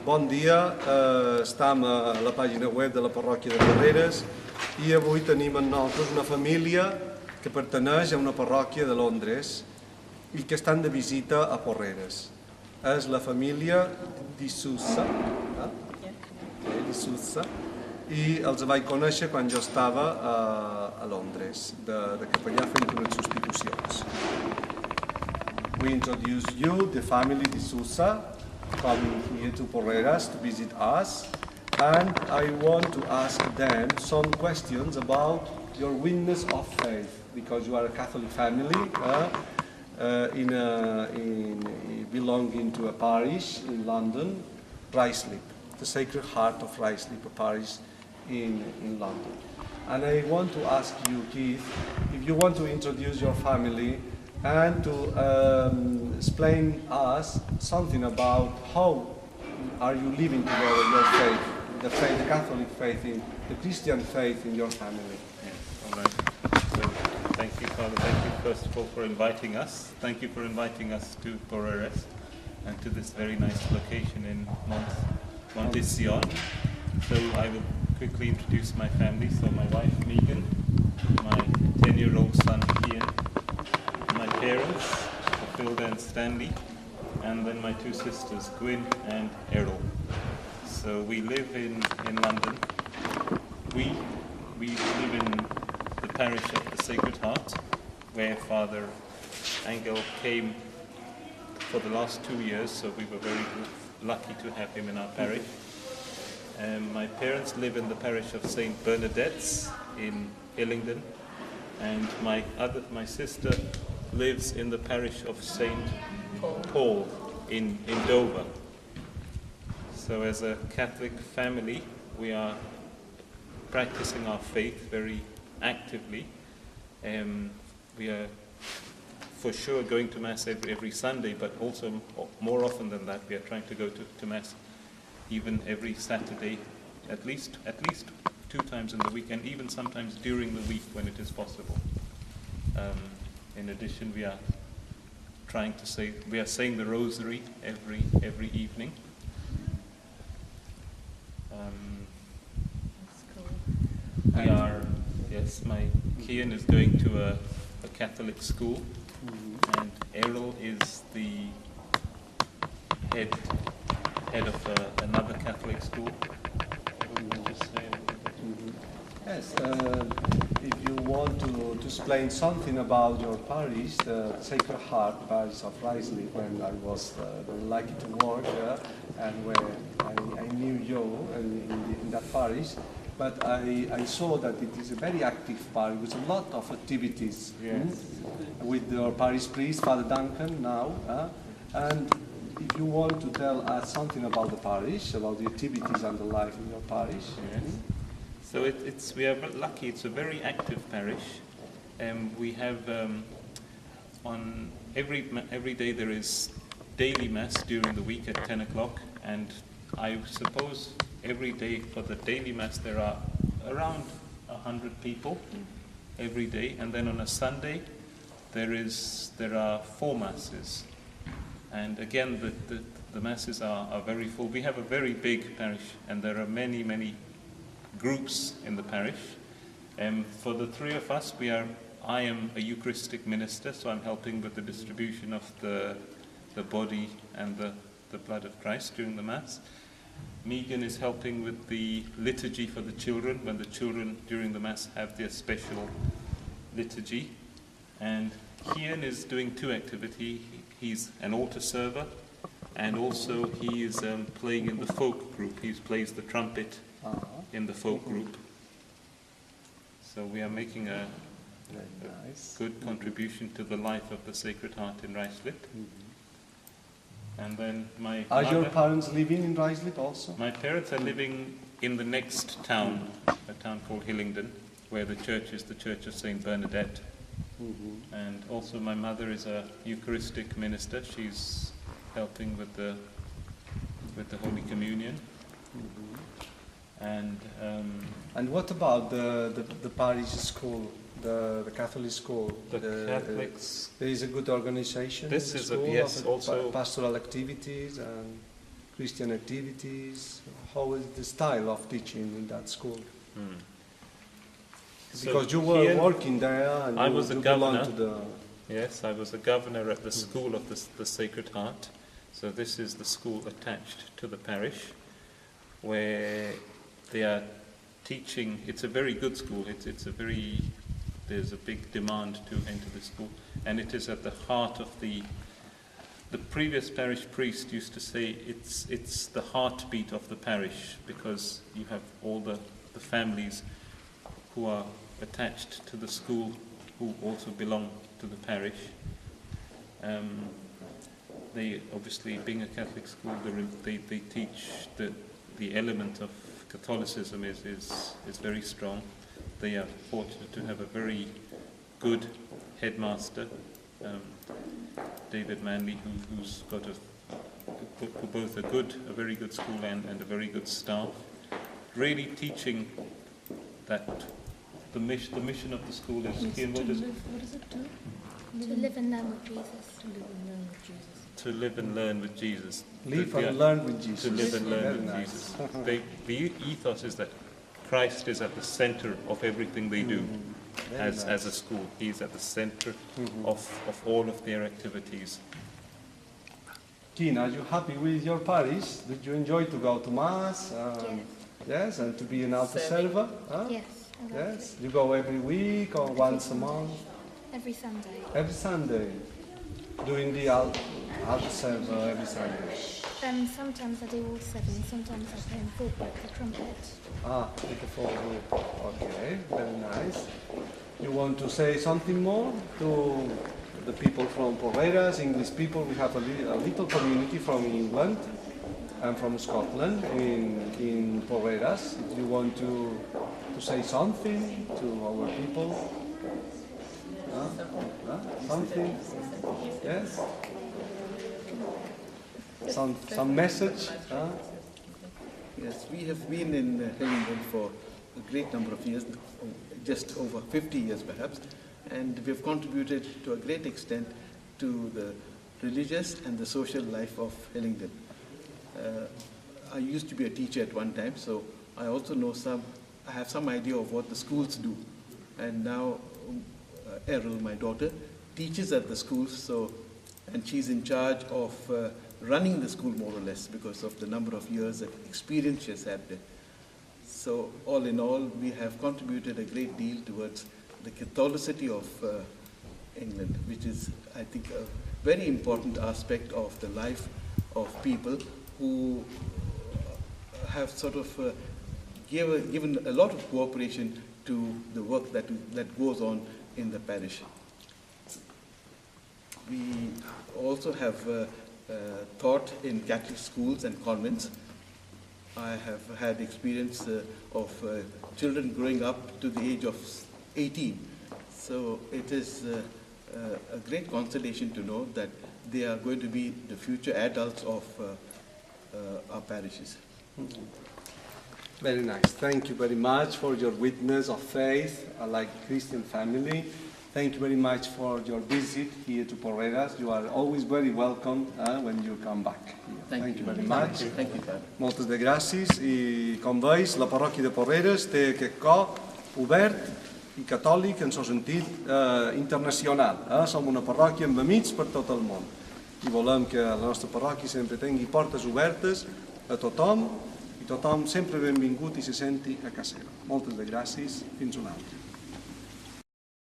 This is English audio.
Bon dia, estem a la pàgina web de la parròquia de Porreres i avui tenim amb nosaltres una família que pertaneix a una parròquia de Londres i que estan de visita a Porreres. És la família de SOUZA, i els vaig conèixer quan jo estava a Londres, de capellà fent unes substitucions. We introduce you, the family de SOUZA, coming here to Porreres to visit us, and I want to ask them some questions about your witness of faith, because you are a Catholic family, belonging to a parish in London, Ruislip, the Sacred Heart of Ruislip, a parish in London. And I want to ask you, Keith, if you want to introduce your family and to explain us something about how are you living together your faith, the Catholic faith, the Christian faith in your family. Yes, all right. So thank you, Father. Thank you, first of all, for inviting us. Thank you for inviting us to Porreres and to this very nice location in Montession. So I will quickly introduce my family. So my wife, Megan, my 10-year-old son, Ian, my parents, Philda and Stanley, and then my two sisters, Gwyn and Errol. So we live in London. We live in the parish of the Sacred Heart, where Father Angel came for the last 2 years, so we were very lucky to have him in our parish. My parents live in the parish of St. Bernadette's in Hillingdon, and my sister lives in the parish of St. Paul in Dover. So as a Catholic family, we are practicing our faith very actively. We are for sure going to Mass every Sunday, but also more often than that, we are trying to go to Mass even every Saturday, at least 2 times in the week, and even sometimes during the week when it is possible. In addition, we are saying the Rosary every evening. My Kian is going to a Catholic school, and Errol is the head of another Catholic school. Yes, if you want to explain something about your parish, the Sacred Heart parish of Ruislip, when I was very lucky to work and where I knew you in that parish, but I saw that it is a very active parish with a lot of activities. Yes. With your parish priest, Father Duncan, now. And if you want to tell us something about the parish, about the activities and the life in your parish. Yes. So we are lucky. It's a very active parish. We have on every day there is daily Mass during the week at 10 o'clock, and I suppose every day for the daily Mass there are around 100 people every day, and then on a Sunday there are 4 Masses, and again the Masses are very full. We have a very big parish, and there are many groups in the parish. For the 3 of us, I am a Eucharistic minister, so I'm helping with the distribution of the body and the blood of Christ during the Mass. Megan is helping with the liturgy for the children, when the children during the Mass have their special liturgy. And Kian is doing 2 activities. He's an altar server, and also he is playing in the folk group. He plays the trumpet in the folk group. So we are making a good contribution to the life of the Sacred Heart in Ruislip. And then Are your parents living in Ruislip also? My parents are living in the next town, a town called Hillingdon, where the church is the Church of St. Bernadette. And also my mother is a Eucharistic minister. She's helping with the Holy Communion. And what about the parish school, the Catholic school? The Catholics. There is a good organization. This in the is school yes, of also pastoral activities and Christian activities. How is the style of teaching in that school? Because you were working there and I was a governor. to the... Yes, I was a governor at the school of the Sacred Heart. So this is the school attached to the parish, where they are teaching. It's a very good school. There's a big demand to enter the school, and it is at the heart of the previous parish priest used to say it's the heartbeat of the parish, because you have all the families who are attached to the school who also belong to the parish. They obviously, being a Catholic school, they teach the element of Catholicism is very strong. They are fortunate to have a very good headmaster, David Manley, who's got both a very good school and a very good staff, really teaching that the mission of the school is What does it do? To live and learn with Jesus. To live and learn with Jesus. To live and learn with Jesus. Live and learn with Jesus. To live and learn Very with nice. Jesus. The ethos is that Christ is at the center of everything they do as a school. He is at the center of all of their activities. Keen, are you happy with your parish? Did you enjoy to go to Mass? Yes. Yes, and to be an altar server? Huh? Yes. I love Yes. You go every week or once a month? it. Every Sunday. Every Sunday. Doing the altar server every Sunday. Sometimes I do all 7. Sometimes I play in full the trumpet. With the full group. Okay, very nice. You want to say something more to the people from Porreres, English people? We have a little community from England and from Scotland in Porreres. If you want to say something to our people? Something? Yes? Some message? Yes, we have been in Hillingdon for a great number of years, just over 50 years perhaps, and we have contributed to a great extent to the religious and the social life of Hillingdon. I used to be a teacher at one time, so I also know I have some idea of what the schools do. And now Errol, my daughter, teaches at the schools, and she's in charge of running the school more or less because of the number of years of experience she has had there. So all in all, we have contributed a great deal towards the Catholicity of England, which is, I think, a very important aspect of the life of people who have sort of given a lot of cooperation to the work that goes on in the parish. We also have taught in Catholic schools and convents. I have had experience of children growing up to the age of 18. So it is a great consolation to know that they are going to be the future adults of our parishes. Very nice. Thank you very much for your witness of faith, like Christian family. Thank you very much for your visit here to Porreres. You are always very welcome when you come back here. Thank you very much. Thank you, Father. Moltes de gràcies i com veus la parròquia de Porreres té aquest cor obert i catòlic en el sentit internacional. Som una parròquia amb amics per tot el món i volem que la nostra parròquia sempre tingui portes obertes a tothom i tothom sempre benvingut i se senti a casa seva. Moltes de gràcies. Fins una altra.